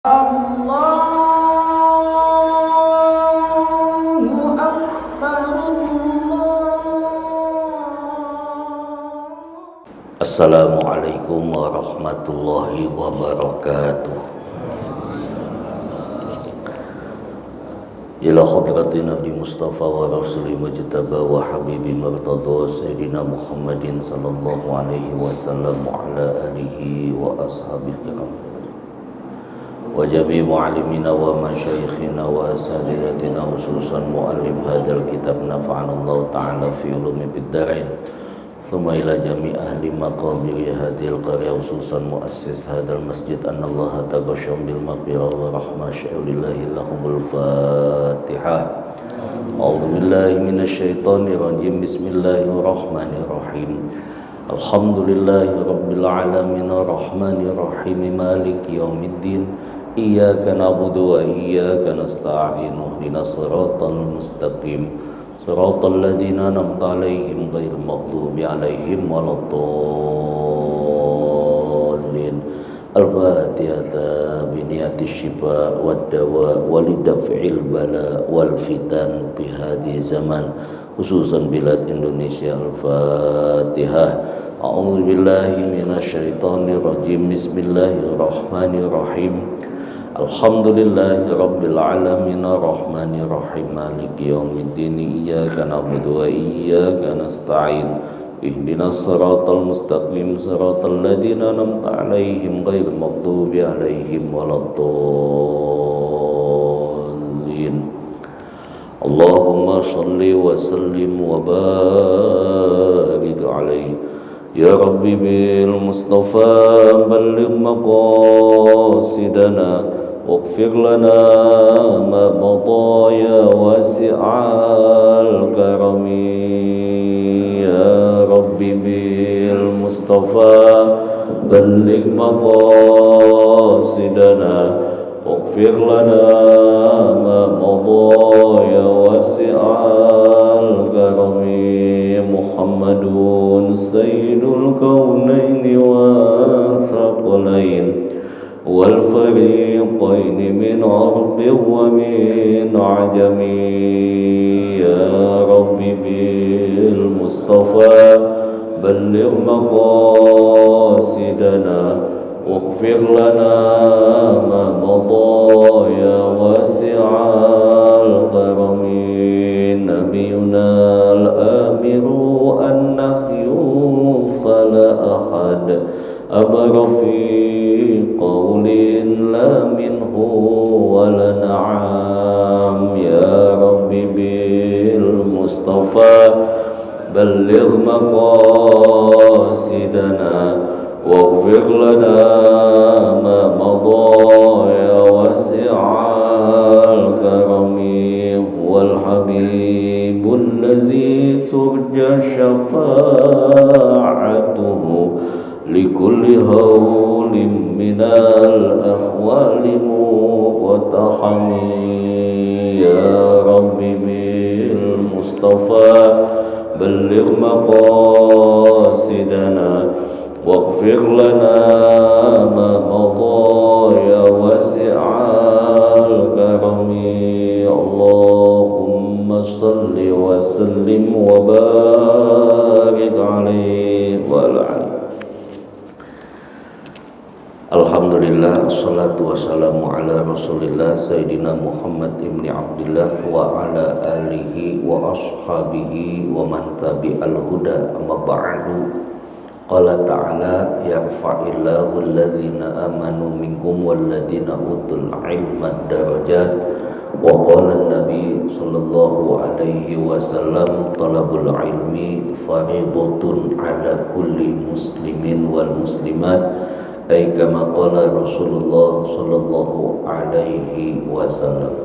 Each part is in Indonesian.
Allahu Akbar, Assalamualaikum warahmatullahi wabarakatuh. Ila hadratin Nabi Mustafa wa Rasuli Mujtaba wa Habibi Murtada Sayyidina Muhammadin sallallahu alaihi wasallam wa ala alihi wa ashabihi kiram wa jami' mu'allimina wa masyayikhina wa asatidatina khususan mu'allif hadzal kitab nafa'anallahu ta'ala fi ulumi fid darain. Thumma ila jami' ahli maqabir hadhil qarya khususan muassis hadzal masjid annallaha taghashsham bil maghfirah wa rahmah sya'ulillahi lahumul fatihah. A'udzu billahi minasy syaithanir rajim. Bismillahirrahmanirrahim. Alhamdulillahi rabbil alamin arrahmanir rahim maliki yaumiddin. Iyyaka na'budu wa iyyaka nasta'in. Ihdinas siratal mustaqim. Siratal ladzina an'amta 'alaihim ghairil maghdubi 'alaihim waladdallin. Al-Fatihah bi niyati syifa wad dawa walidaf'il bala wal fitan fi hadhihi zaman khususan bilad Indonesia. Al-Fatihah. A'udzu billahi minasy syaithanir rajim. Bismillahirrahmanirrahim. Alhamdulillahi rabbil alamin arrahmanir rahim maliki yaumiddin. Iyyaka na'budu wa iyyaka nasta'in. Ihdinas siratal mustaqim siratal ladzina an'amta 'alaihim ghairil maghdubi 'alaihim waladdallin. Allahumma shalli wa sallim wa barik 'alaihi. Ya Rabbi bil Mustafa balligh maqasidana واغفر لنا ما مضى يا واسع الكرم. يا رب بالمصطفى بلغ مقاصدنا واغفر لنا ما مضى يا واسع الكرم. محمد سيد الكونين والثقلين والفريقين من عرب ومن عجم. يا رب بالمصطفى بلغ مقاصدنا واغفر لنا ما مضى يا واسع الكرم. نبينا الآمر النهي فلا أحد أبر في قول لا منه ولا نعم. يا رب بالمصطفى بلغ مقاصدنا واغفر لنا ما مضى يا واسع الكرم. هو الحبيب الذي ترجى شفاعته لكل هول من الأحوال مقتحم. يا رب بالمصطفى بلغ مقاصدنا واغفر لنا ما مضى يا واسع الكرم. اللهم صل وسلم وبارك عليه وعلى آله. Alhamdulillah, assalatu wassalamu ala rasulillah Sayyidina Muhammad ibn Abdillah wa ala alihi wa ashabihi wa man tabi'al huda. Amma ba'du. Qala ta'ala yarfa'illahu alladhina amanu minkum walladhina utul ilma darajat. Wa qala an-nabi sallallahu alaihi wasallam talabul ilmi faridatun ala kulli muslimin wal muslimat. Kama qala Rasulullah sallallahu alaihi wasallam.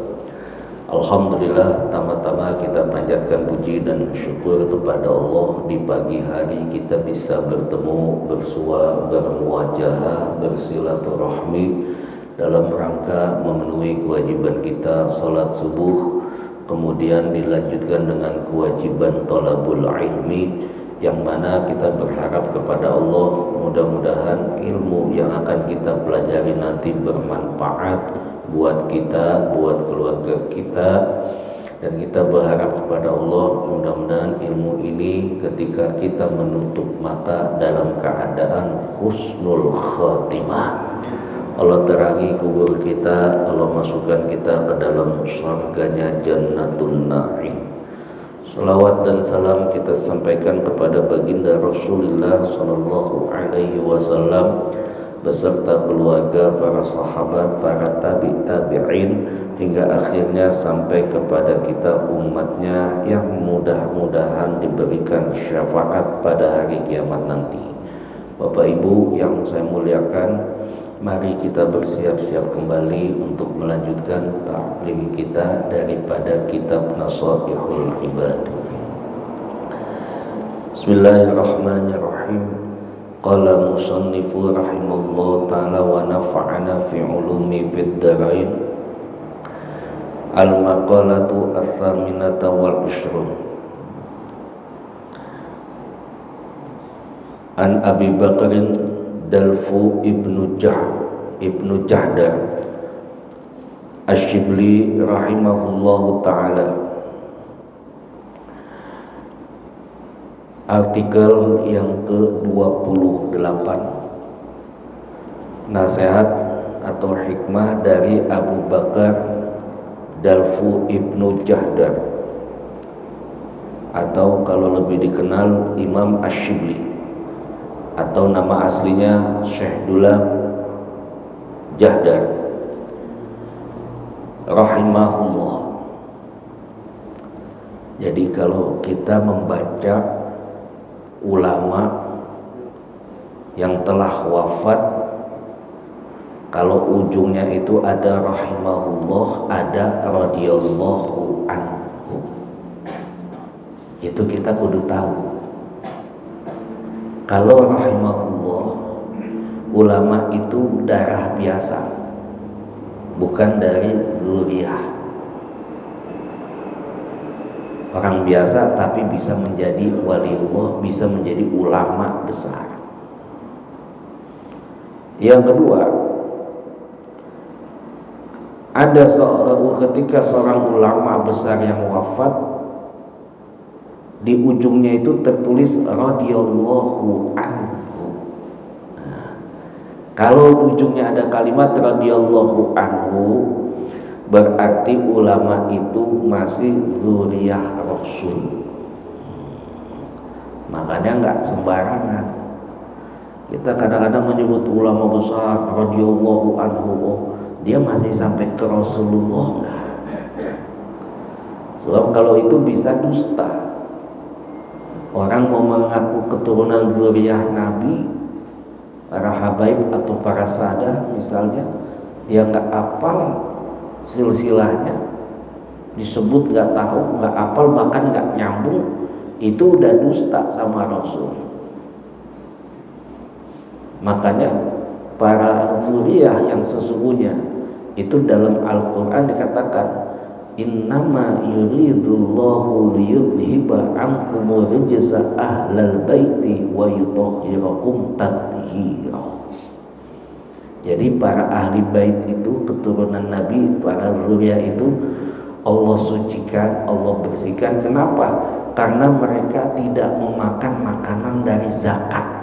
Alhamdulillah, tama-tama kita panjatkan puji dan syukur kepada Allah. Di pagi hari kita bisa bertemu, bersua, bermuajahah, bersilaturahmi dalam rangka memenuhi kewajiban kita salat subuh, kemudian dilanjutkan dengan kewajiban thalabul ilmi yang mana kita berharap kepada Allah mudah-mudahan ilmu yang akan kita pelajari nanti bermanfaat buat kita, buat keluarga kita, dan kita berharap kepada Allah mudah-mudahan ilmu ini ketika kita menutup mata dalam keadaan husnul khatimah, Allah terangi kubur kita, Allah masukkan kita ke dalam surganya Jannatun Na'im. Salawat dan salam kita sampaikan kepada baginda Rasulullah sallallahu alaihi wasallam beserta keluarga, para sahabat, para tabi'in hingga akhirnya sampai kepada kita umatnya yang mudah-mudahan diberikan syafaat pada hari kiamat nanti. Bapak Ibu yang saya muliakan, mari kita bersiap-siap kembali untuk melanjutkan taklim kita daripada kitab Nasaihul Ibad. Bismillahirrahmanirrahim. Qala musannifu rahimallahu ta'ala wa nafa'ana fi ulumi fid darain. Al-maqalatu ats-tsaminata wal 'ishrun. An Abi Bakrin Dalfu ibnu Jahdar Asyibli rahimahullahu ta'ala. Artikel yang ke-28, nasihat atau hikmah dari Abu Bakar Dalfu ibnu Jahdar, atau kalau lebih dikenal Imam Asyibli, atau nama aslinya Syekh Dulab Jahdar rahimahullah. Jadi kalau kita membaca ulama yang telah wafat, kalau ujungnya itu ada rahimahullah, ada radhiyallahu anhu, itu kita kudu tahu. Kalau rahimahullah, ulama itu darah biasa, bukan dari dzurriyyah. Orang biasa tapi bisa menjadi waliullah, bisa menjadi ulama besar. Yang kedua, ada ketika seorang ulama besar yang wafat, di ujungnya itu tertulis radhiyallahu anhu. Nah, kalau di ujungnya ada kalimat radhiyallahu anhu, berarti ulama itu masih dzurriyyah Rasul. Makanya nggak sembarangan kita kadang-kadang menyebut ulama besar radhiyallahu anhu, oh, dia masih sampai ke Rasulullah enggak? Sebab kalau itu bisa dusta. Orang mau mengaku keturunan dzurriyyah Nabi, para habaib atau para sadah misalnya, dia nggak apal silsilahnya, disebut nggak tahu, nggak apal, bahkan nggak nyambung, itu udah dusta sama Rasul. Makanya para dzurriyyah yang sesungguhnya itu dalam Al-Quran dikatakan innama yuridullahu liyudhiba ankumur rijsa ahlal baiti wa yutahhirakum tathira. Jadi para ahli bait itu, keturunan Nabi, para dzurriyyah itu Allah sucikan, Allah bersihkan. Kenapa? Karena mereka tidak memakan makanan dari zakat.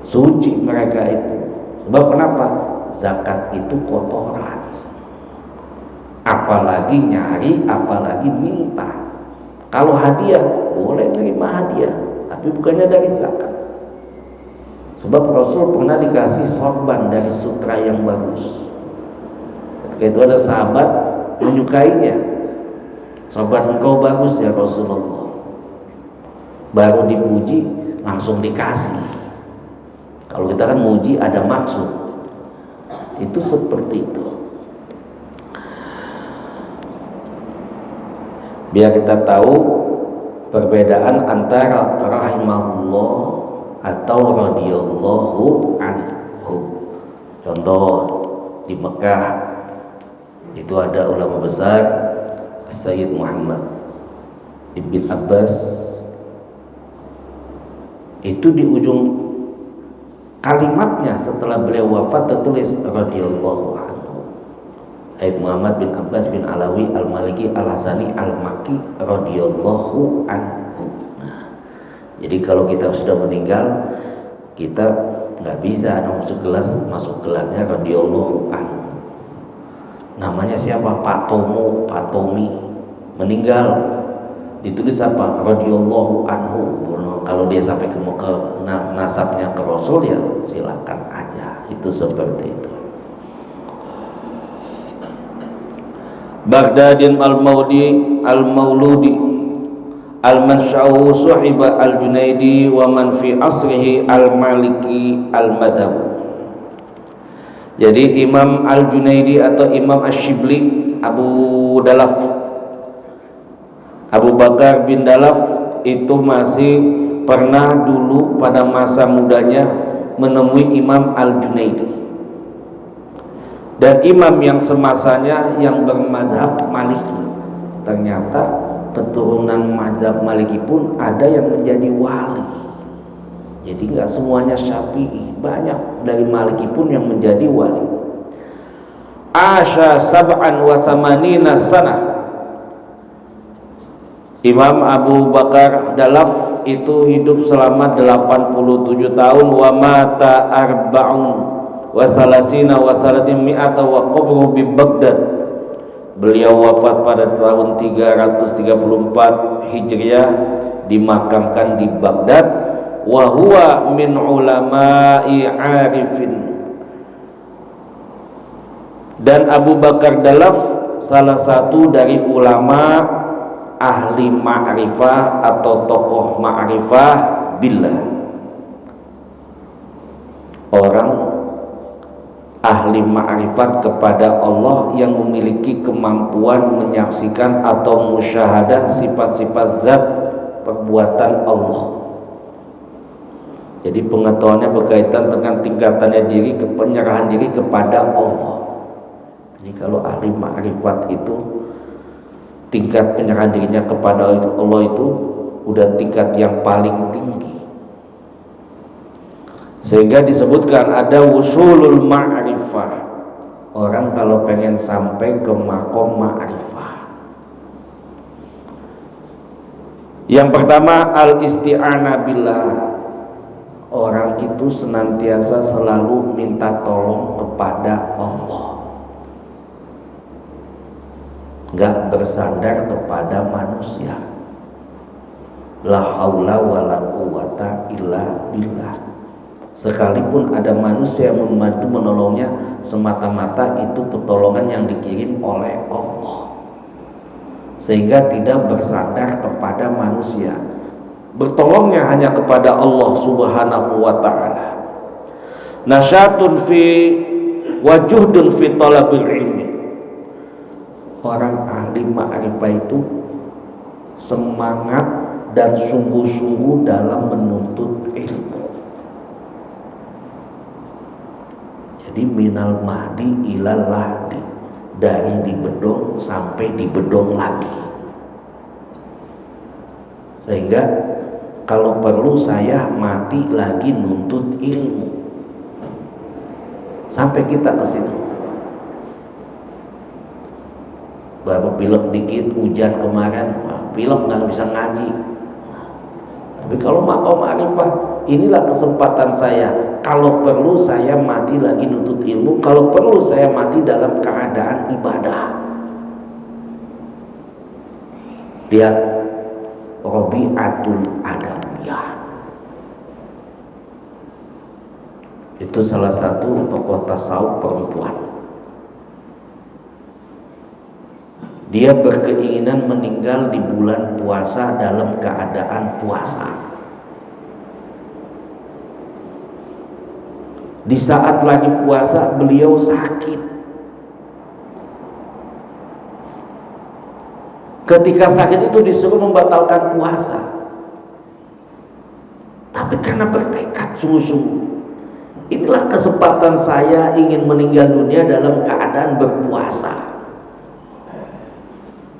Suci mereka itu. Sebab kenapa? Zakat itu kotoran. Apalagi nyari, apalagi minta. Kalau hadiah, boleh menerima hadiah, tapi bukannya dari zakat. Sebab Rasul pernah dikasih sorban dari sutra yang bagus. Ketika itu ada sahabat menyukainya, sorban engkau bagus ya Rasulullah. Baru dipuji langsung dikasih. Kalau kita kan muji ada maksud. Itu seperti itu. Biar kita tahu perbedaan antara rahimahullah atau radhiyallahu anhu. Contoh di Mekah itu ada ulama besar Sayyid Muhammad Ibn Abbas Itu di ujung kalimatnya setelah beliau wafat tertulis radhiyallahu anhu. Sayyid Muhammad bin Abbas bin Alawi Al-Maliki Al-Hasani Al-Makki radhiyallahu anhu. Nah, jadi kalau kita sudah meninggal, kita nggak bisa masuk gelarnya radhiyallahu anhu. Namanya siapa? Pak Tomo, Pak Tomi meninggal, ditulis apa? Radhiyallahu anhu. Kalau dia sampai ke nasabnya ke Rasul, ya silakan aja. Itu seperti itu. Baghdadin al-Mauludi al-Mansha'u Suhiba al-Junaidi wa man fi asrihi al-Maliki al-Madhab. Jadi Imam al-Junaidi atau Imam Ash-Shibli Abu Bakar bin Dalaf itu masih pernah dulu pada masa mudanya menemui Imam al-Junaidi. Dan imam yang semasanya yang bermadhab Maliki, ternyata keturunan mazhab Maliki pun ada yang menjadi wali. Jadi nggak semuanya Syafi'i, banyak dari Maliki pun yang menjadi wali. Asya sab'an wa thamanina sanah. Imam Abu Bakar Dalaf itu hidup selama 87 tahun. Wa mata arba'un wa thalasina wa thalathimi'ata wa qabruhu bi Baghdad. Beliau wafat pada tahun 334 Hijriah, dimakamkan di Baghdad. Wa huwa min ulama'i arifin. Dan Abu Bakar Dalaf salah satu dari ulama ahli ma'rifah atau tokoh ma'rifah billah. Orang ahli ma'rifat kepada Allah yang memiliki kemampuan menyaksikan atau musyahadah sifat-sifat zat perbuatan Allah. Jadi pengetahuannya berkaitan dengan tingkatannya diri, penyerahan diri kepada Allah. Jadi kalau ahli ma'rifat itu tingkat penyerahan dirinya kepada Allah itu udah tingkat yang paling tinggi. Sehingga disebutkan ada wusulul ma'rifah. Orang kalau pengen sampai ke makom ma'rifah, yang pertama al-isti'anah billah. Orang itu senantiasa selalu minta tolong kepada Allah, gak bersandar kepada manusia. La haula wala quwata illa billah. Sekalipun ada manusia yang membantu menolongnya, semata-mata itu pertolongan yang dikirim oleh Allah, sehingga tidak bersandar kepada manusia. Bertolongnya hanya kepada Allah Subhanahu wa ta'ala. Nasyatun fi wajuhdun fi talabil ilmi. Orang ahli ma'rifah itu semangat dan sungguh-sungguh dalam menuntut ilmu. Jadi minal mahdi ilal lahdi, dari di bedong sampai di bedong lagi. Sehingga kalau perlu saya mati lagi nuntut ilmu sampai kita ke situ. Baru pilek dikit, hujan kemarin, pilek nggak bisa ngaji. Tapi kalau makom ma'rifah, inilah kesempatan saya. Kalau perlu saya mati lagi nuntut ilmu, kalau perlu saya mati dalam keadaan ibadah. Lihat Rabi'atul Adawiyah, itu salah satu tokoh tasawuf perempuan. Dia berkeinginan meninggal di bulan puasa dalam keadaan puasa. Di saat lagi puasa beliau sakit. Ketika sakit itu disuruh membatalkan puasa, tapi karena bertekad sungguh-sungguh, inilah kesempatan saya ingin meninggal dunia dalam keadaan berpuasa.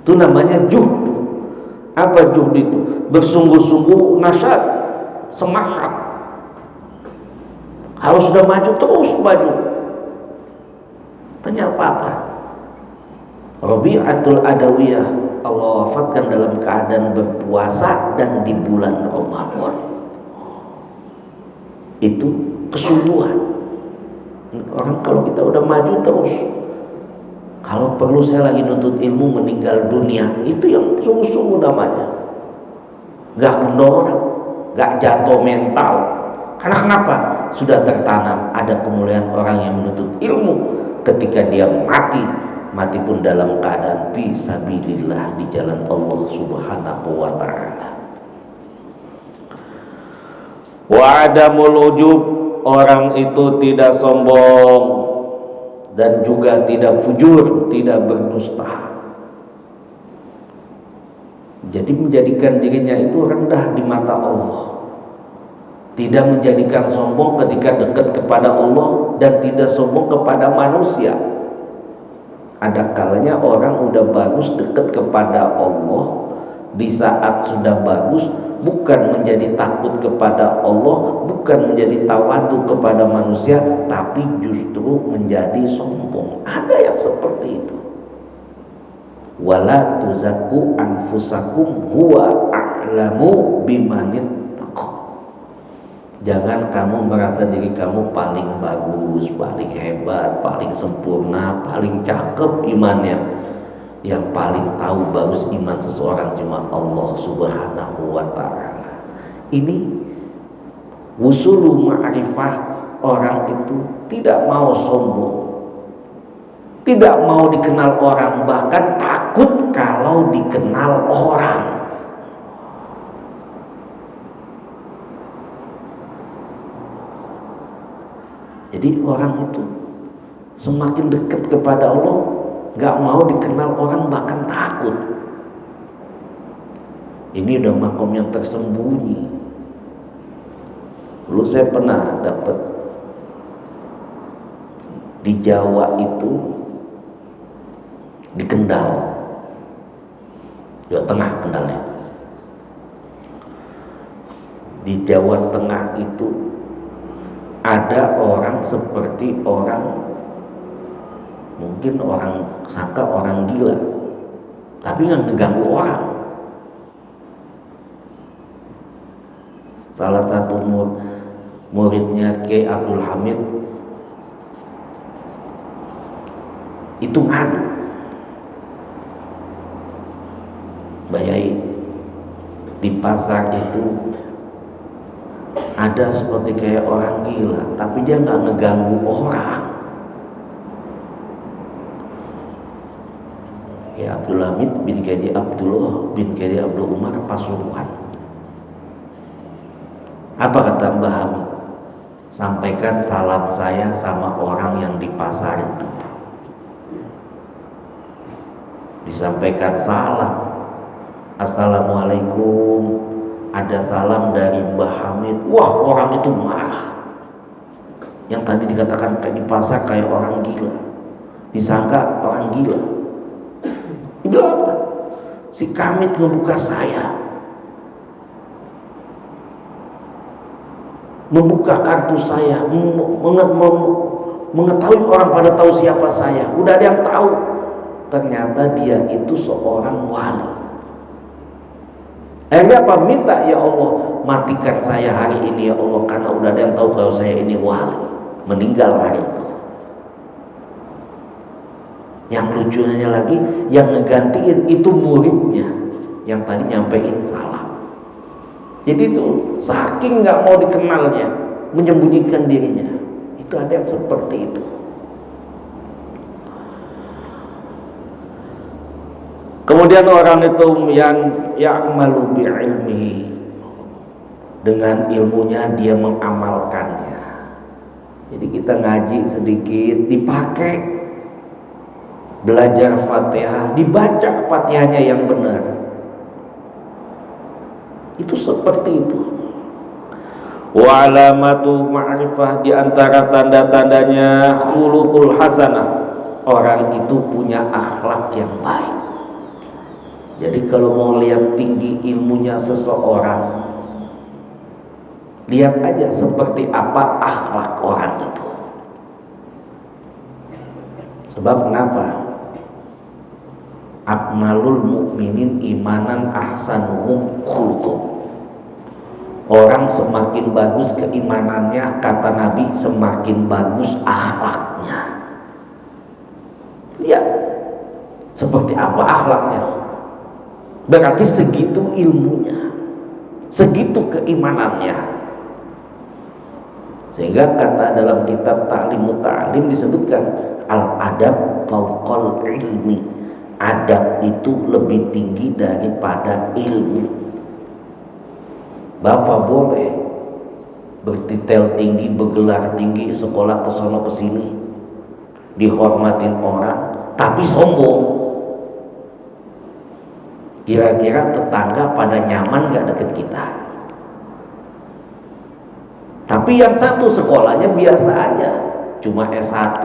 Itu namanya juhd. Apa juhd itu? Bersungguh-sungguh, nasyad, semangat, harus sudah maju terus maju. Ternyata apa? Rabi'atul Adawiyah Allah wafatkan dalam keadaan berpuasa dan di bulan Ramadan. Itu kesungguhan. Orang kalau kita udah maju terus, kalau perlu saya lagi nuntut ilmu meninggal dunia, itu yang sungguh-sungguh namanya. Gak kendor, gak jatuh mental. Karena kenapa? Sudah tertanam ada kemuliaan orang yang menuntut ilmu. Ketika dia mati pun dalam keadaan fisabilillah di jalan Allah Subhanahu wa ta'ala. Wa adamul ujub, orang itu tidak sombong dan juga tidak fujur, tidak berdusta. Jadi menjadikan dirinya itu rendah di mata Allah, tidak menjadikan sombong ketika dekat kepada Allah, dan tidak sombong kepada manusia. Ada kalanya orang udah bagus dekat kepada Allah, di saat sudah bagus bukan menjadi takut kepada Allah, bukan menjadi tawadu kepada manusia, tapi justru menjadi sombong. Ada yang seperti itu. Wala tuzakku anfusakum huwa a'lamu bimanit. Jangan kamu merasa diri kamu paling bagus, paling hebat, paling sempurna, paling cakep imannya. Yang paling tahu bagus iman seseorang cuma Allah Subhanahu wa ta'ala. Ini wusulu ma'rifah, orang itu tidak mau sombong, tidak mau dikenal orang, bahkan takut kalau dikenal orang. Jadi orang itu semakin dekat kepada Allah, gak mau dikenal orang, bahkan takut. Ini udah makom yang tersembunyi. Dulu saya pernah dapat di Jawa itu, di Kendal, Jawa Tengah Kendalnya. Di Jawa Tengah itu ada orang seperti orang, mungkin orang sangka orang gila, tapi nggak ngeganggu orang. Salah satu muridnya Kiai Abdul Hamid itu ngadu, Mbak Yai, di pasar itu ada seperti kayak orang gila, tapi dia nggak ngeganggu orang. Ya Abdul Hamid bin Kiai Abdullah bin Kiai Abdul Umar Pasuruan. Apa kata Mbah Hamid? Sampaikan salam saya sama orang yang di pasar itu. Disampaikan salam, Assalamualaikum. Ada salam dari Mbah Hamid. Wah, orang itu marah. Yang tadi dikatakan kayak di pasar kayak orang gila, disangka orang gila. Dibilang apa? Si Kamit ngebuka saya, membuka kartu saya, mengetahui orang pada tahu siapa saya. Udah ada yang tahu. Ternyata dia itu seorang wali. Akhirnya apa? Minta, ya Allah, matikan saya hari ini ya Allah, karena udah ada yang tahu kalau saya ini wali. Meninggal hari itu. Yang lucunya lagi, yang ngegantiin itu muridnya yang tadi nyampein salam. Jadi itu saking nggak mau dikenalnya, menyembunyikan dirinya. Itu ada yang seperti itu. Kemudian orang itu yang ya'malu bi'ilmihi, dengan ilmunya dia mengamalkannya. Jadi kita ngaji sedikit dipakai, belajar Fatihah dibaca Fatihahnya yang benar. Itu seperti itu. Wa alamatu ma'rifah, di antara tanda-tandanya khuluqul hasanah, orang itu punya akhlak yang baik. Jadi kalau mau lihat tinggi ilmunya seseorang, Lihat aja seperti apa akhlak orang itu. Sebab kenapa? Akmalul mukminin imanan ahsanuhum khuluqan. Orang semakin bagus keimanannya, kata Nabi, semakin bagus akhlaknya. Lihat seperti apa akhlaknya. Berarti segitu ilmunya, segitu keimanannya. Sehingga kata dalam kitab Ta'limut Ta'lim disebutkan al-adab fauqal ilmi. Adab itu lebih tinggi daripada ilmu. Bapak boleh bertitel tinggi, bergelar tinggi, sekolah kesono kesini, dihormatin orang, tapi sombong. Kira-kira tetangga pada nyaman gak deket kita? Tapi yang satu sekolahnya biasa aja, cuma S1.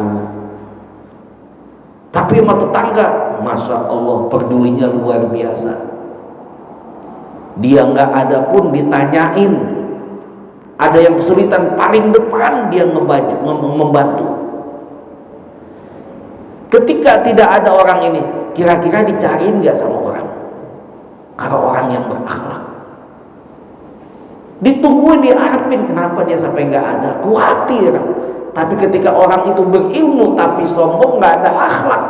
Tapi sama tetangga, Masya Allah pedulinya luar biasa. Dia nggak ada pun ditanyain. Ada yang kesulitan, paling depan dia membantu. Ketika tidak ada orang ini, kira-kira dicariin nggak sama orang? Kalau orang yang berakhlak, ditungguin, diharapin, kenapa dia sampai nggak ada, khawatir. Tapi ketika orang itu berilmu tapi sombong, nggak ada akhlak,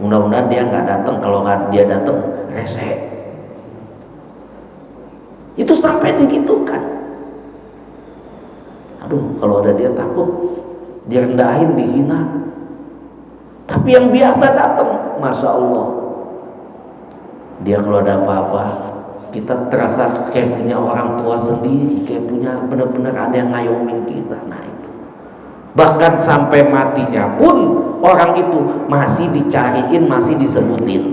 mudah-mudahan dia nggak datang. Kalau nggak dia datang, rese. Itu sampai digitukan. Aduh, kalau ada dia takut direndahin, dihina. Tapi yang biasa datang, Masya Allah, dia kalau ada apa-apa, kita terasa kayak punya orang tua sendiri, kayak punya benar-benar ada yang ngayomin kita. Nah itu, bahkan sampai matinya pun orang itu masih dicariin, masih disebutin.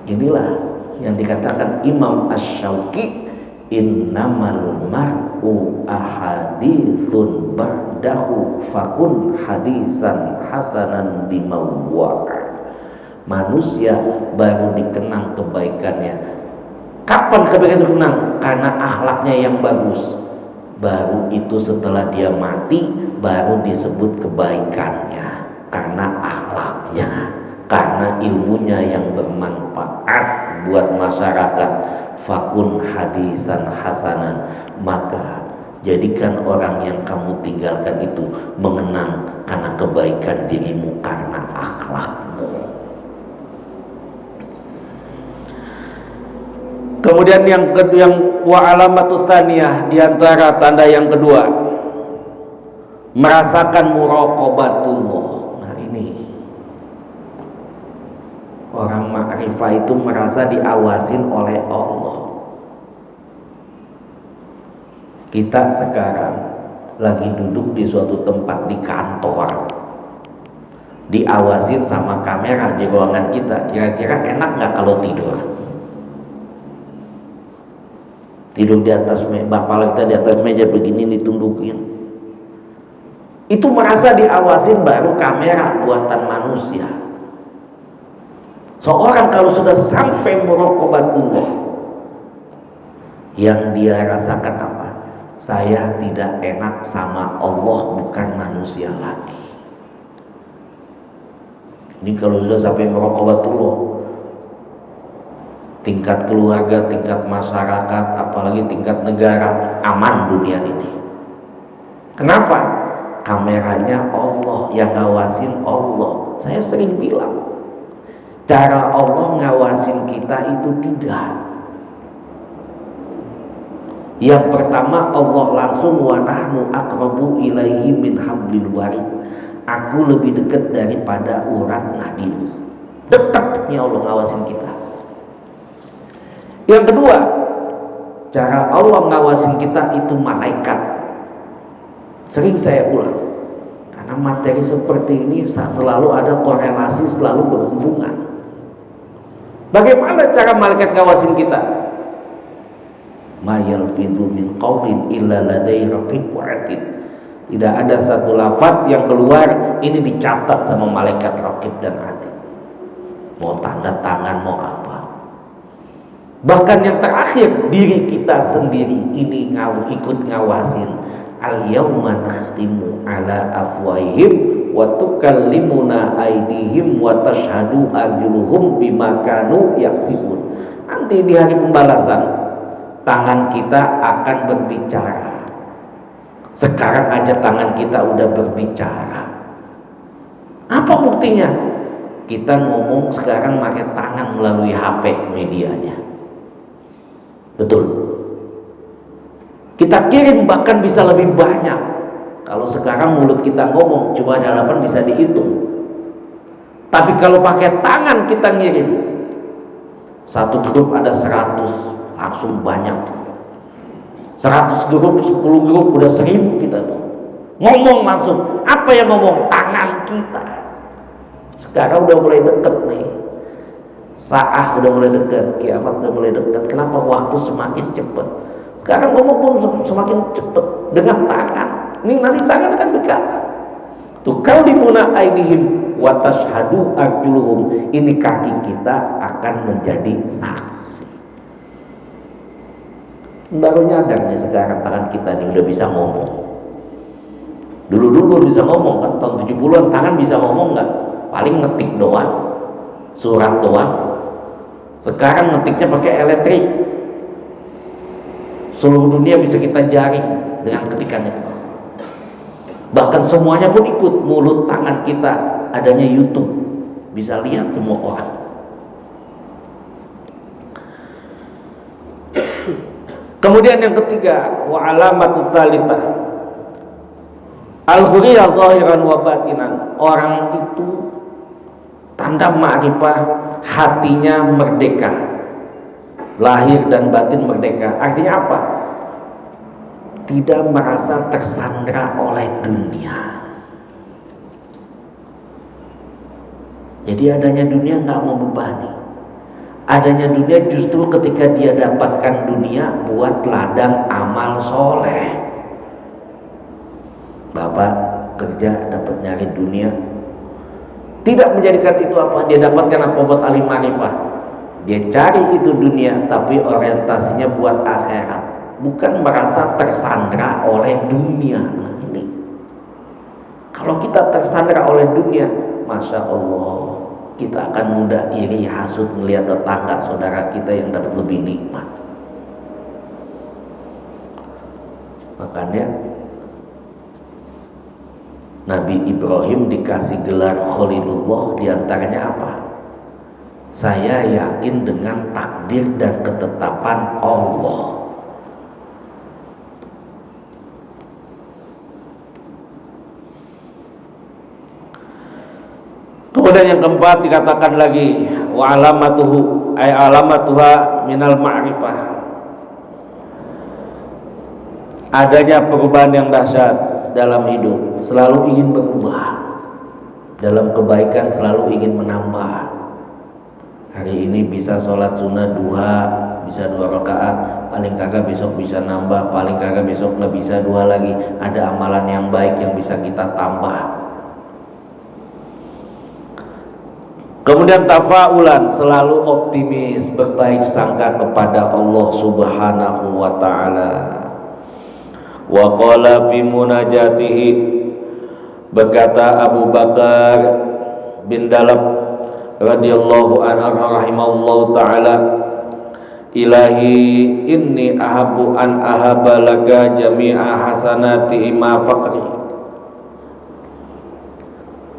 Inilah yang dikatakan Imam Asy-Syauqi, innamal mar'u ahaditsun ba'dahu fakun hadisan hasanan dimawwa'a. Manusia baru dikenang kebaikannya. Kapan kebaikan itu dikenang? Karena akhlaknya yang bagus. Baru itu setelah dia mati baru disebut kebaikannya, karena akhlaknya, karena ilmunya yang bermanfaat buat masyarakat. Fakun hadisan hasanan, maka jadikan orang yang kamu tinggalkan itu mengenang karena kebaikan dirimu, karena akhlakmu. Kemudian yang wa alamatu tsaniyah, diantara tanda yang kedua, merasakan muraqabatullah. Nah ini orang ma'rifah itu merasa diawasin oleh Allah. Kita sekarang lagi duduk di suatu tempat di kantor, diawasin sama kamera di ruangan kita. Kira-kira enak nggak kalau tidur? Tidur di atas meja, kepala kita di atas meja begini ditundukin. Itu merasa diawasin, baru kamera buatan manusia. Seorang kalau sudah sampai muraqabatullah, yang dia rasakan apa? Saya tidak enak sama Allah, bukan manusia lagi. Ini kalau sudah sampai muraqabatullah, tingkat keluarga, tingkat masyarakat, apalagi tingkat negara, aman dunia ini. Kenapa? Kameranya Allah, yang ngawasin Allah. Saya sering bilang, cara Allah ngawasin kita itu tiga. Yang pertama, Allah langsung, wa nahnu aqrabu ilaihi min hablil warid. Aku lebih dekat daripada urat nadimu. Dekatnya Allah ngawasin kita. Yang kedua, cara Allah ngawasin kita itu malaikat. Sering saya ulang, karena materi seperti ini selalu ada korelasi, selalu berhubungan. Bagaimana cara malaikat ngawasin kita? Ma yalfidhu min qaulin illa ladaihi raqibun atid. Tidak ada satu lafaz yang keluar ini dicatat sama malaikat raqib dan atid. Mau tanda tangan, mau apa. Bahkan yang terakhir, diri kita sendiri ini ikut ngawasin. Al-yauma nakhtimu ala afwahihim wa tukallimuna aydihim wa tashhadu arjuluhum bima kanu yaksibun. Nanti di hari pembalasan, tangan kita akan berbicara. Sekarang aja tangan kita udah berbicara. Apa buktinya? Kita ngomong sekarang pakai tangan melalui HP medianya. Betul. Kita kirim bahkan bisa lebih banyak. Kalau sekarang mulut kita ngomong cuma harapan bisa dihitung. Tapi kalau pakai tangan kita ngirim, satu grup ada 100, langsung banyak. 100 grup, 10 grup udah 1000 kita tuh. Ngomong langsung. Apa yang ngomong? Tangan kita. Sekarang udah mulai deket nih. Saat udah mulai dekat, kiamat udah mulai dekat. Kenapa waktu semakin cepat? Sekarang ngomong pun semakin cepat dengan tangan. Ini nanti tangan akan berkata, tukallimuna aydihim wa tashhadu arjuluhum. Ini kaki kita akan menjadi saksi. Baru nyadar nih sekarang tangan kita ini udah bisa ngomong. Dulu bisa ngomong kan, tahun 70-an tangan bisa ngomong nggak? Paling ngetik doang, surat doang. Sekarang ngetiknya pakai elektrik. Seluruh dunia bisa kita jaring dengan ketikan itu. Bahkan semuanya pun ikut. Mulut, tangan kita, adanya YouTube, bisa lihat semua orang. Kemudian yang ketiga, wa alamatu tsalitsah al-huriyah zahiran wa batinan. Orang itu tanda ma'rifah, hatinya merdeka, lahir dan batin merdeka. Artinya apa? Tidak merasa tersandra oleh dunia. Jadi adanya dunia nggak membebani. Adanya dunia justru ketika dia dapatkan dunia buat ladang amal soleh. Bapak kerja dapat nyari dunia, tidak menjadikan itu apa dia dapatkan apa buat alim ma'rifah. Dia cari itu dunia tapi orientasinya buat akhirat, bukan merasa tersandra oleh dunia. Nah ini, kalau kita tersandra oleh dunia, Masya Allah, kita akan mudah iri, hasut melihat tetangga saudara kita yang dapat lebih nikmat. Makanya Nabi Ibrahim dikasih gelar Khalilullah, diantaranya apa? Saya yakin dengan takdir dan ketetapan Allah. Kemudian yang keempat dikatakan lagi, wa alamatuhu ay alamatuha minal ma'rifah. Adanya perubahan yang dahsyat dalam hidup, selalu ingin berubah. Dalam kebaikan selalu ingin menambah. Hari ini bisa sholat sunnah duha, bisa 2 rakaat, paling kagak besok bisa nambah, paling kagak besok nggak bisa 2 lagi. Ada amalan yang baik yang bisa kita tambah. Kemudian tafaulan, selalu optimis, berbaik sangka kepada Allah Subhanahu wa taala. Wa qala fi munajatihi, berkata Abu Bakar bin Dalab radhiyallahu anhu rahimahullahu taala, ilahi inni ahabu an ahaba laka jami'a hasanati ma faqri.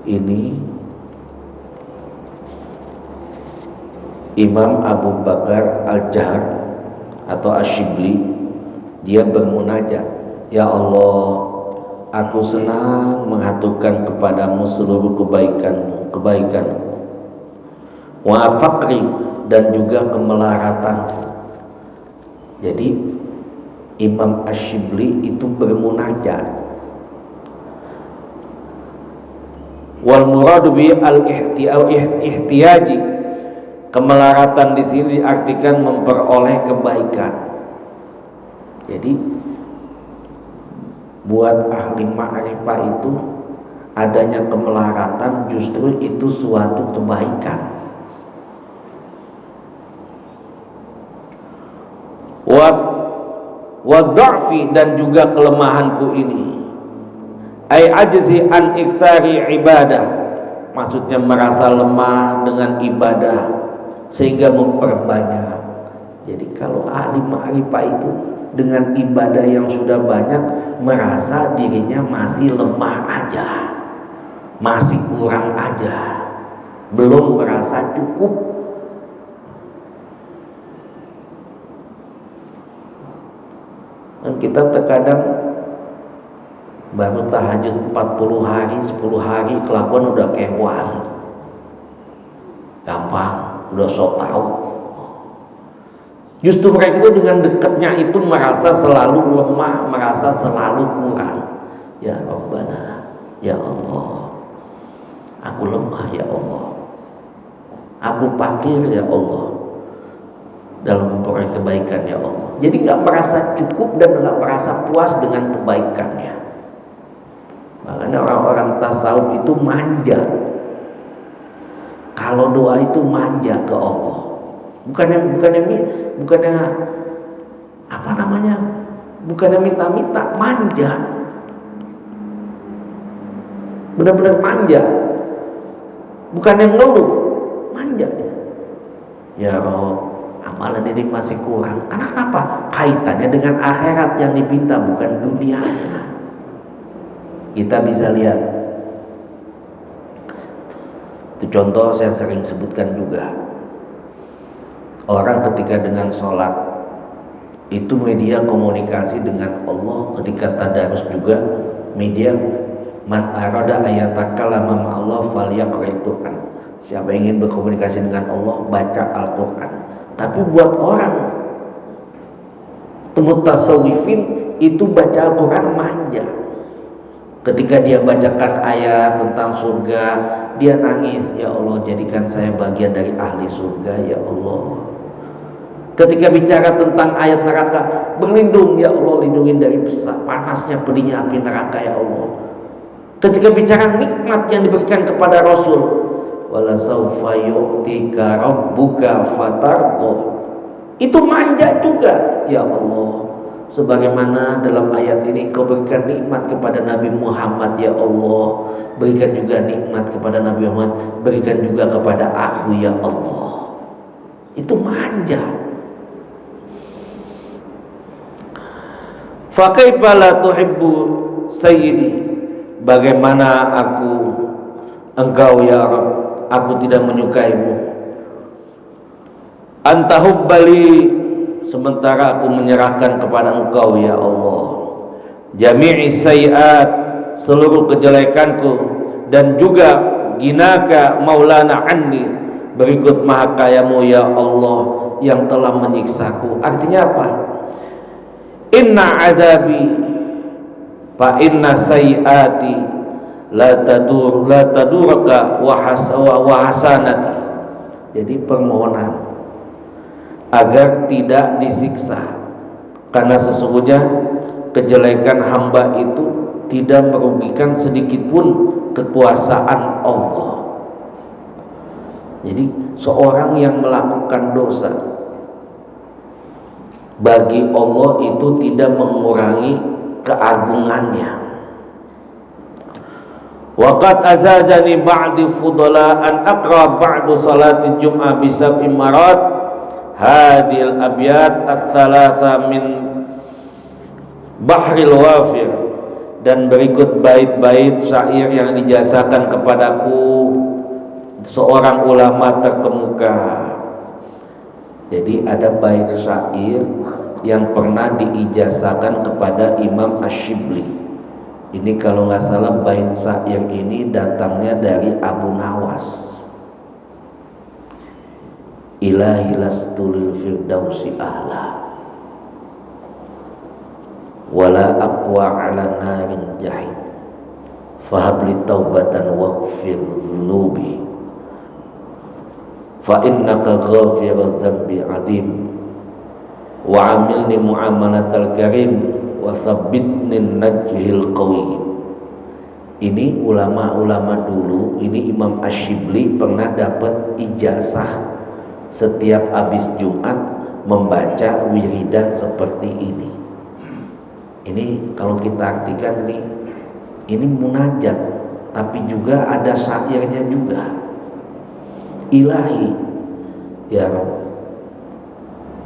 Ini Imam Abu Bakar Al-Jahr atau Asyibli, dia bermunajat, ya Allah, aku senang mengaturkan kepadamu seluruh kebaikanmu, wa faqri, dan juga kemelaratanku. Jadi Imam Asyibli itu bermunajat. Wal muradu bi al-ihtiyaji, kemelaratan di sini diartikan memperoleh kebaikan. Jadi buat ahli ma'rifah itu adanya kemelaratan justru itu suatu kebaikan. wa dha'fi, dan juga kelemahanku ini. Ai ajzi an iktsari ibadah, maksudnya merasa lemah dengan ibadah sehingga memperbanyak. Jadi kalau ahli ma'rifah itu dengan ibadah yang sudah banyak merasa dirinya masih lemah aja, masih kurang aja, belum merasa cukup. Dan kita terkadang baru tahajud 40 hari, 10 hari kelakuan udah kayak wali, gampang, udah sok tahu. Justru mereka itu dengan dekatnya itu merasa selalu lemah, merasa selalu kurang. Ya Rabbana, ya Allah, aku lemah ya Allah, aku fakir ya Allah dalam memperoleh kebaikan ya Allah. Jadi nggak merasa cukup dan nggak merasa puas dengan kebaikannya. Makanya orang-orang tasawuf itu manja. Kalau doa itu manja ke Allah. Bukannya apa namanya? Bukannya minta-minta, manja. Benar-benar manja. Bukannya ngeluh, manja. Ya Rabb, amalan ini masih kurang. Karena kenapa? Kaitannya dengan akhirat yang dipinta, bukan dunianya. Kita bisa lihat. Itu contoh saya sering sebutkan juga. Orang ketika dengan sholat itu media komunikasi dengan Allah. Ketika tadarus juga media. Man arada ayatakallama ma'allah falyaqra'il Qur'an. Siapa yang ingin berkomunikasi dengan Allah, baca Al-Quran. Tapi buat orang mutasawwifin itu baca Al-Quran manja. Ketika dia bacakan ayat tentang surga, dia nangis, ya Allah jadikan saya bagian dari ahli surga ya Allah. Ketika bicara tentang ayat neraka, berlindung ya Allah, lindungi dari panasnya pedihnya api neraka ya Allah. Ketika bicara nikmat yang diberikan kepada Rasul, wala saufa yu'tika rabbuka fatardo, itu manja juga ya Allah. Sebagaimana dalam ayat ini kau berikan nikmat kepada Nabi Muhammad ya Allah, berikan juga nikmat kepada Nabi Muhammad, berikan juga kepada aku ya Allah. Itu manja. Fa kaifa la tuhibbu sayyidi, bagaimana engkau ya Rabb, aku tidak menyukaimu. Anta hubbali, sementara aku menyerahkan kepada engkau ya Allah. Jami'i sayiat, seluruh kejelekanku, dan juga ginaka maulana anni, berikut maha kayamu ya Allah yang telah menyiksaku. Artinya apa? Inna azabi fa inna sayiati la taduraka wa hasanati. Jadi permohonan agar tidak disiksa, karena sesungguhnya kejelekan hamba itu tidak merugikan sedikit pun kekuasaan Allah. Jadi seorang yang melakukan dosa bagi Allah itu tidak mengurangi keagungannya. Waqad azajani ba'di fudala an aqra ba'du salati jum'ah bisab'i marat hadil abyat ats-tsalatsa min Bahril Wafir, dan berikut bait-bait syair yang dijasakan kepadaku seorang ulama terkemuka. Jadi ada bait syair yang pernah diijazahkan kepada Imam Ash-Shibli. Ini kalau nggak salah bait syair ini datangnya dari Abu Nawas. Ilahi lastulil firdausi ahla wala aqwa ala narin jahim fahabli taubatan waqfir dhunubi fa innaka ghafirul dhanbi adim wa amilni muamalatal karim wa thabbitni najhil qawiyim. Ini ulama-ulama dulu, ini Imam Ash-Shibli pernah dapat ijazah setiap habis Jumat membaca wiridan seperti ini. Ini kalau kita artikan ini munajat, tapi juga ada syairnya juga. Ilahi, ya Rabb,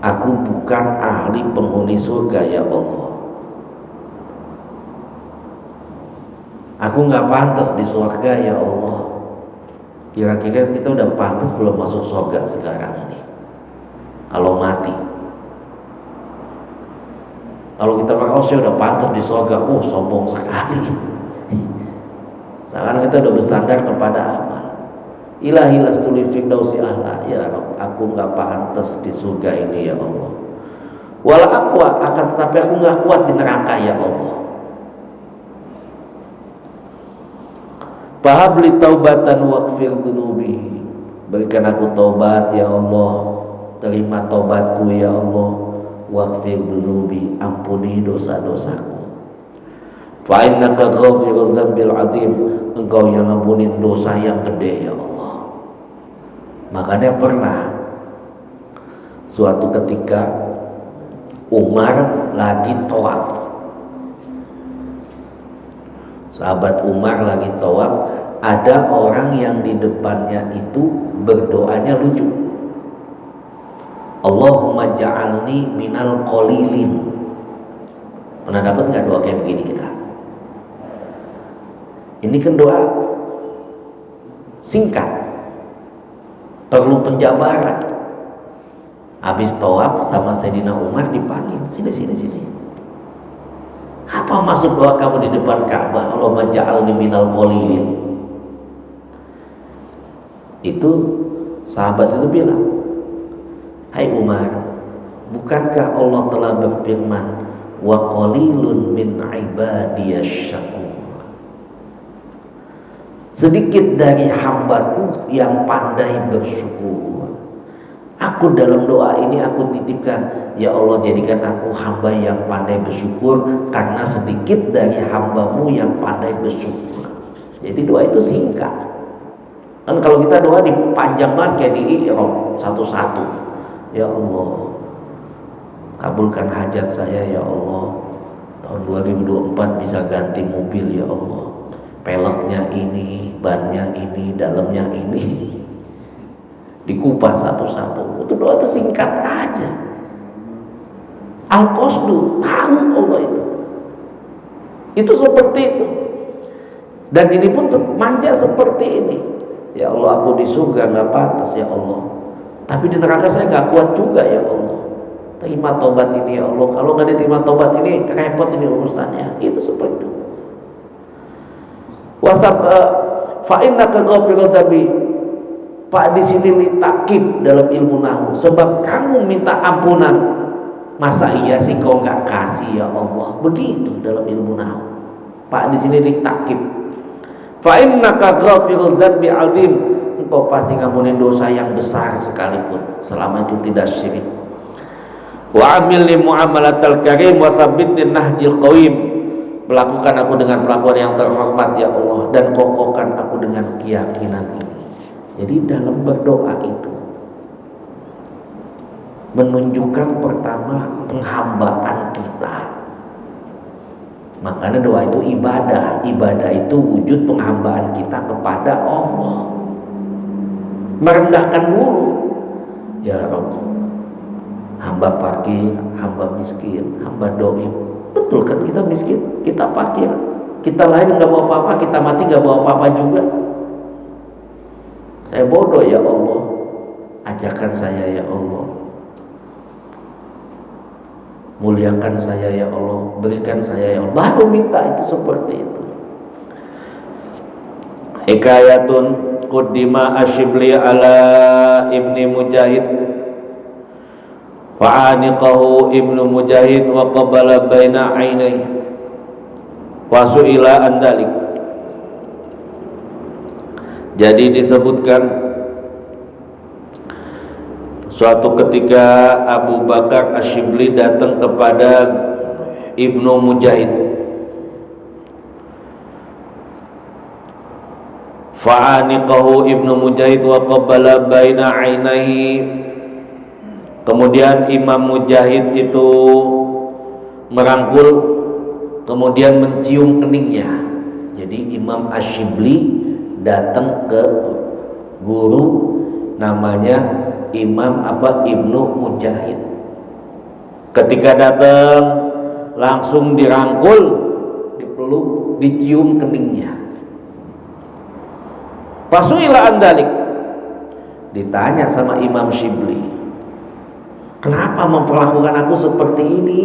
aku bukan ahli penghuni surga ya Allah. Aku nggak pantas di surga ya Allah. Kira-kira kita udah pantas belum masuk surga sekarang ini? Kalau mati, kalau kita bilang, oh saya udah pantas di surga, oh sombong sekali. Sekarang kita udah bersandar kepada amal. Ilahi lastu li firdausi ahla, ya Rabb, aku nggak pantas di surga ini ya Allah. Wala aqwa, akan tetapi aku nggak kuat di neraka ya Allah. Fahabli taubatan waqfir dunubi, berikan aku taubat ya Allah, terima taubatku ya Allah. Waqfir dunubi, ampuni dosa-dosaku. Fa innaka ghafirudz dzambil adzim, engkau yang ngampunin dosa yang gede ya Allah. Makanya pernah suatu ketika Umar lagi tawaf. Sahabat Umar lagi tawaf, ada orang yang di depannya itu berdoanya lucu. Allahumma ja'alni minal qalilin. Pernah dapat nggak doa kayak begini kita? Ini kan doa singkat, perlu penjabaran. Habis tawaf sama Sayyidina Umar dipanggil, sini. Apa maksud doa kamu di depan Ka'bah? Allahumma ja'alni minal qalilin. Itu sahabat itu bilang, hai Umar, bukankah Allah telah berfirman, wa qalilun min ibadiyasy syakur, sedikit dari hambaku yang pandai bersyukur. Aku dalam doa ini aku titipkan, ya Allah jadikan aku hamba yang pandai bersyukur, karena sedikit dari hambamu yang pandai bersyukur. Jadi doa itu singkat. Kan kalau kita doa dipanjang banget kayak di i'rab satu-satu. Ya Allah, kabulkan hajat saya ya Allah. Tahun 2024 bisa ganti mobil ya Allah. Peleknya ini, bannya ini, dalamnya ini. Dikupas satu-satu. Itu doa itu singkat aja. Al-Qasdu, tahu Allah itu. Itu seperti itu. Dan ini pun manja seperti ini. Ya Allah, aku di surga nggak pantas ya Allah. Tapi di neraka saya nggak kuat juga ya Allah. Terima tobat ini ya Allah. Kalau nggak diterima tobat ini repot ini urusannya. Itu seperti itu. Wasab fa'innaka ghafirud dzambi. Pak di sini ditakib dalam ilmu nahwu, sebab kamu minta ampunan, masa iya sih kau nggak kasih ya Allah? Begitu dalam ilmu nahwu. Pak di sini ditakib. Fa innaka ghafirudz dzambi 'adzim, engkau pasti ngampunin dosa yang besar sekalipun selama itu tidak syirik. Wa amilni muamalatal karim wa tsabbitni nahjil qawim, perlakukan aku dengan perlakuan yang terhormat ya Allah, dan kokohkan aku dengan keyakinan ini. Jadi dalam berdoa itu menunjukkan pertama penghambaan kita. Makanya doa itu ibadah. Ibadah itu wujud penghambaan kita kepada Allah. Merendahkan dulu. Ya Rabb, hamba fakir, hamba miskin, hamba doim. Betul kan kita miskin, kita fakir, kita lahir nggak bawa apa-apa, kita mati nggak bawa apa-apa juga. Saya bodoh ya Allah, ajarkan saya ya Allah, muliakan saya ya Allah, berikan saya ya Allah. Baru minta itu seperti itu. Hikayatun Quddima Ashibli ala Ibni Mujahid fa'aniqahu Ibnu Mujahid wa qabala baina ainai wa su'ila an dalik. Jadi disebutkan suatu ketika Abu Bakar Ashibli datang kepada Ibnu Mujahid, fa'aniqahu Ibnu Mujahid wa qabbala baina ainaihi. Kemudian Imam Mujahid itu merangkul kemudian mencium keningnya. Jadi Imam Asyibli datang ke guru namanya Ibnu Mujahid. Ketika datang langsung dirangkul, dipeluk, dicium keningnya. Fasuila andalik, ditanya sama Imam Syibli, kenapa memperlakukan aku seperti ini?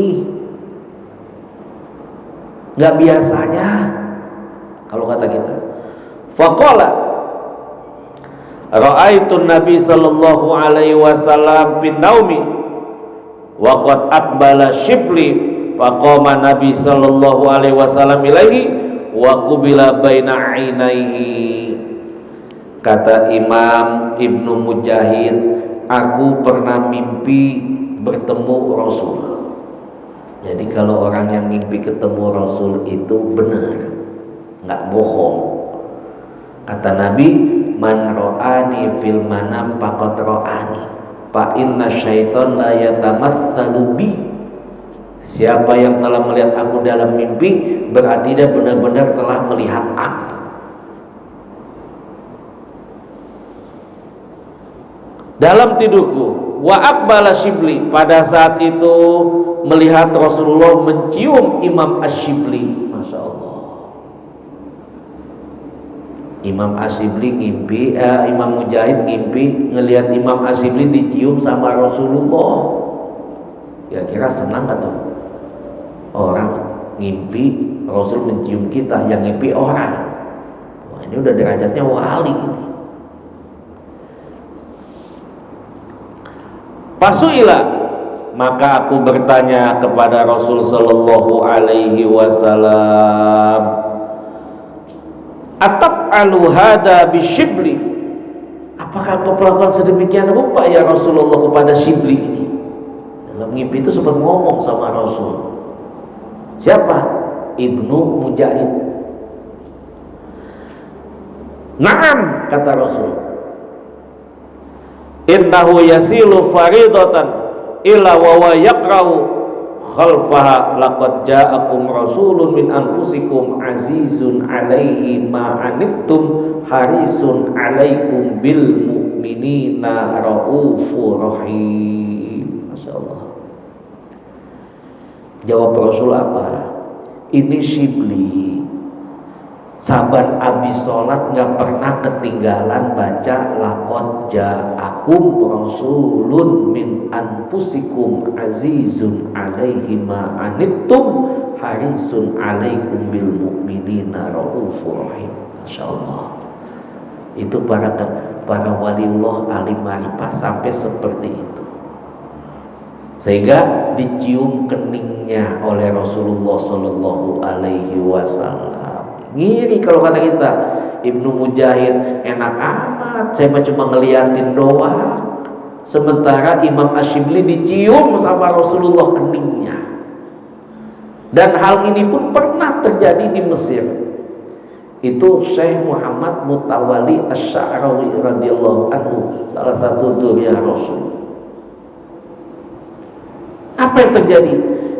Gak biasanya kalau kata kita. Faqala ra'aitun Nabi sallallahu alaihi wasallam fin naumi wa qad aqbala Syibli faqama Nabi sallallahu alaihi wasallam ilaihi wa qubila baina ainaihi. Kata Imam Ibnu Mujahid, aku pernah mimpi bertemu Rasul. Jadi kalau orang yang mimpi ketemu Rasul itu benar, nggak bohong. Kata Nabi, man ro'ani fil manam faqad ro'ani fa inna syaiton la yatamatsalu bi. Siapa yang telah melihat aku dalam mimpi, berarti dia benar-benar telah melihat aku. Dalam tidurku, wa aqbala Syibli, pada saat itu melihat Rasulullah mencium Imam Asyibli. Masya Allah. Imam Asyibli ngimpi, Imam Mujahid ngimpi ngelihat Imam Asyibli dicium sama Rasulullah. Kira-kira senang gak tuh? Orang ngimpi Rasul mencium kita, yang ngimpi orang. Wah, ini udah derajatnya wali. Fasuila, maka aku bertanya kepada Rasul sallallahu alaihi wasallam, ataf'alu hadza bisyibli, apakah kau melakukan sedemikian rupa ya Rasulullah kepada Syibli ini? Dalam mimpi itu sempat ngomong sama Rasul. Siapa? Ibnu Mujahid. Naam, kata Rasul. Innahu yasilu faridatan illa wa yaqra'u khalfaha laqad ja'akum rasulun min anfusikum azizun 'alaihi ma 'anittum harisun 'alaikum bil mu'minina raufur rahim. Masyaallah. Jawab Rasul apa? Ini Syibli, saban abis sholat nggak pernah ketinggalan baca laqad ja'akum rasulun min anfusikum azizun 'alaihi ma 'anittum harisun 'alaikum bil mu'minina raufur rahim. Masyaallah. Itu para waliullah alim ma'rifah sampai seperti itu, sehingga dicium keningnya oleh Rasulullah sallallahu alaihi wasallam. Ngiri kalau kata kita, Ibnu Mujahid enak amat, saya cuma ngeliatin doang. Sementara Imam Asyibli dicium sama Rasulullah keningnya. Dan hal ini pun pernah terjadi di Mesir. Itu Syekh Muhammad Mutawalli Asy-Sya'rawi radhiyallahu anhu, salah satu dzurriyyah Rasul. Apa yang terjadi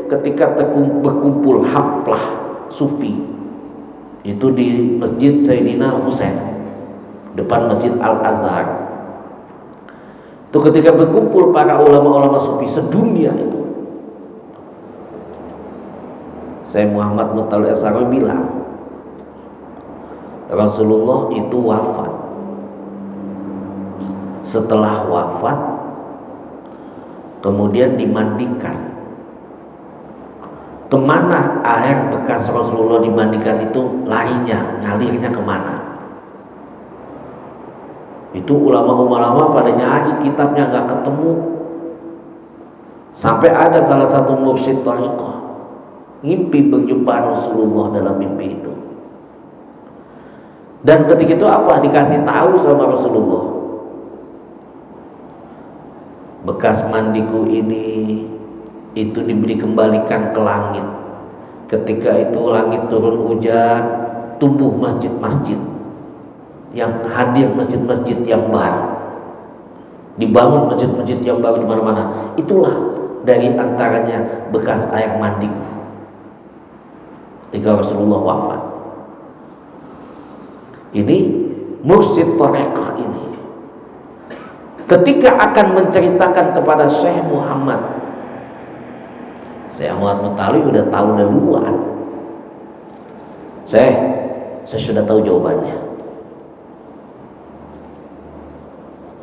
ketika berkumpul haflah sufi itu di Masjid Sayyidina Husain depan Masjid Al-Azhar? Itu ketika berkumpul para ulama-ulama sufi sedunia itu, saya Muhammad Mutawalli Asy-Sya'rawi bilang Rasulullah itu wafat. Setelah wafat kemudian dimandikan. Kemana air bekas Rasulullah dimandikan itu larinya, ngalirnya kemana? Itu ulama-ulama pada nyari kitabnya nggak ketemu. Sampai ada salah satu mursyid thariqah ngimpi berjumpa Rasulullah dalam mimpi itu. Dan ketika itu apa? Dikasih tahu sama Rasulullah, bekas mandiku ini itu diberi kembalikan ke langit. Ketika itu langit turun hujan, tumbuh masjid-masjid yang hadir, masjid-masjid yang baru, dibangun masjid-masjid yang baru di mana-mana. Itulah dari antaranya bekas air mandiku. ketika Rasulullah wafat. Ini mursyid tarekah ini ketika akan menceritakan kepada Syekh Muhammad Muttalib udah tahu duluan. Saya sudah tahu jawabannya.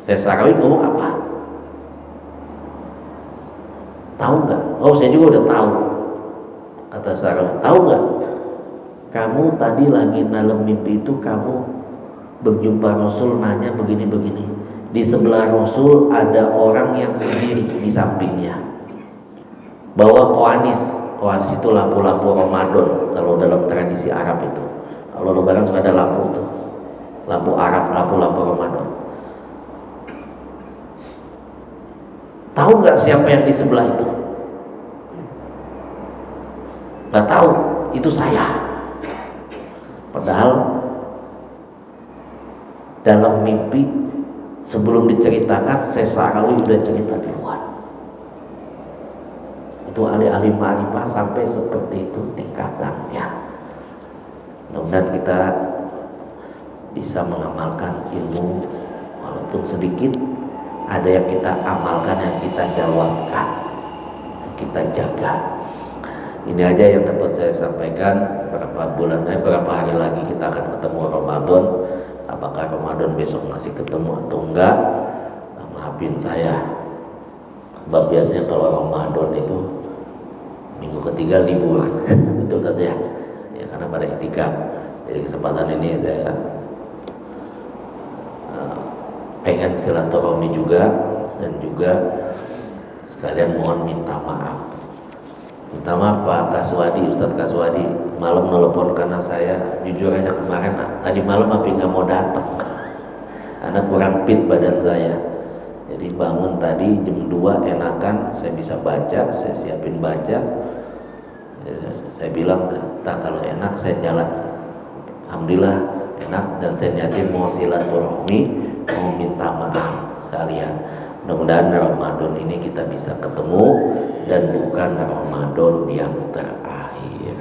Saya Sarawi ngomong apa? Tahu nggak? Oh, saya juga udah tahu. Kata Sarawi, tahu nggak? Kamu tadi lagi dalam mimpi itu kamu berjumpa Rasul nanya begini-begini. Di sebelah Rasul ada orang yang berdiri di sampingnya. Bawa koanis itu lampu-lampu Ramadan kalau dalam tradisi Arab itu. Kalau lebaran suka ada lampu tuh. Lampu Arab, lampu Ramadan. Tahu nggak siapa yang di sebelah itu? Nggak tahu, itu saya. Padahal dalam mimpi sebelum diceritakan saya Sarawi udah cerita duluan. Itu ahli-ahli ma'rifah sampai seperti itu tingkatannya. Mudah-mudahan kita bisa mengamalkan ilmu walaupun sedikit. Ada yang kita amalkan, yang kita dawamkan, kita jaga. Ini aja yang dapat saya sampaikan. Berapa hari lagi kita akan ketemu Ramadan. Apakah Ramadan besok masih ketemu atau enggak? Maafin saya. Sebab biasanya kalau Ramadan itu minggu ketiga libur. Betul kan ya? Ya karena pada itikaf. Jadi kesempatan ini saya pengen silaturahmi juga, dan juga sekalian mohon minta maaf. Minta maaf Pak Kaswadi, Ustadz Kaswadi, malam nelpon karena saya jujur aja kemarin tadi malam api nggak mau datang. Anak kurang fit badan saya. Jadi bangun tadi jam 2 enakan, saya bisa baca, saya siapin baca. Saya bilang, tak kalau enak saya jalan. Alhamdulillah enak, dan saya niatin mau silaturahmi, mau minta maaf kalian. Mudah-mudahan Ramadan ini kita bisa ketemu dan bukan Ramadan yang terakhir.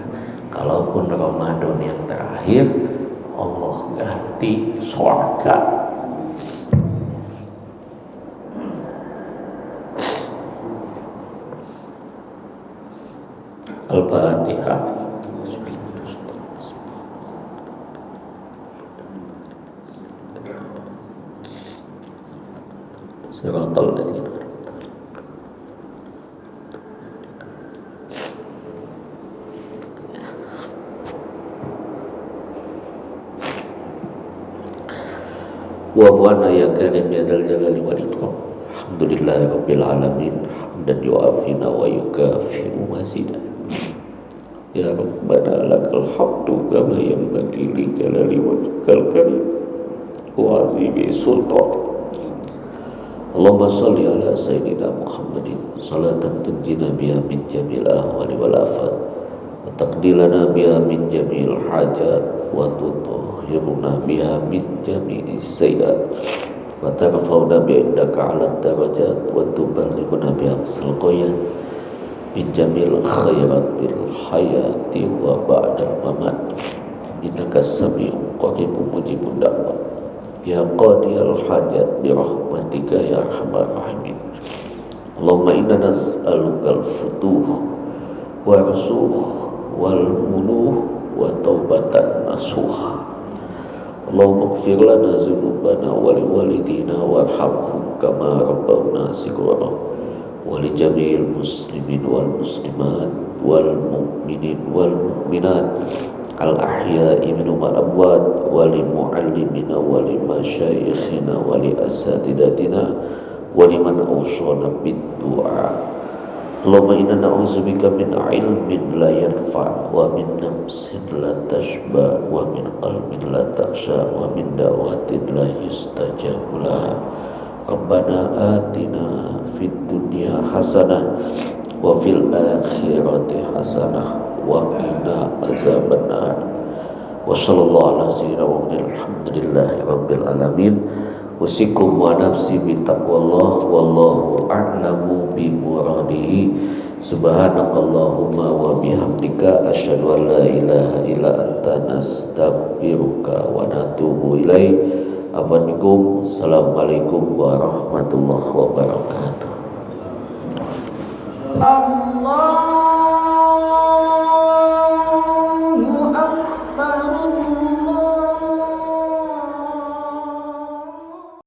Kalaupun Ramadan yang terakhir, Allah ganti surga. Al-Fatihah. Siratal ladzina wa buana ya karim ya dzal jalali wal ikram. Alhamdulillahi rabbil alamin hamdan yu'afina wa yukafi'u mazida. Ya Rabbana lakal hamdu kama yanbaghi li jalali wajhikal karim wa 'azimi sultan. Allahumma salli ala sayyidina Muhammadin salatan tunjina biha min jamil ahwali wal afat wa taqdilana biha min jamil hajat wa tutahhiruna biha min jami'is sayyiat wa tarfa'una bi indaka 'ala darajat wa tuballighuna biha aqsal ghayat min jamil khairat bil hayati wa ba'dal mamat innaka sami'un qaribun mujibud da'wat. Ya qadiyal hajat bi rahmatika ya arhamar rahimin. Allahumma inna nas'alukal futuh wa rusuh wal muluh wa taubatan nasuha. Allahumma ighfir lana dzunubana wa li walidina warhamhum kama rabbawna shighara wa li jami'il muslimin wal muslimat wal mu'minin wal mu'minat al-ahya'i minhum al-amwat wa li mu'allimina wa li masyayikhina wa li asatidatina wa liman awsana bid-du'a. Allahumma inna na'udzubika min ilmin la yanfa' wa min nafsin la tashba wa min qalbin la takhsha wa min da'watin la yustajabu laha. Rabbana atina fid dunya hasanah wa fil akhirati hasanah wa qina azabannar. Wa sallallahu ala sayyidina Muhammadin alhamdulillahi rabbil alamin. Usikum wa nafsi bitaqwallah wallahu a'lamu bi muradihi. Subhanakallahumma wa bihamdika asyhadu an la ilaha illa anta nastaghfiruka wa natubu ilaik. Assalamualaikum warahmatullahi wabarakatuh. Allah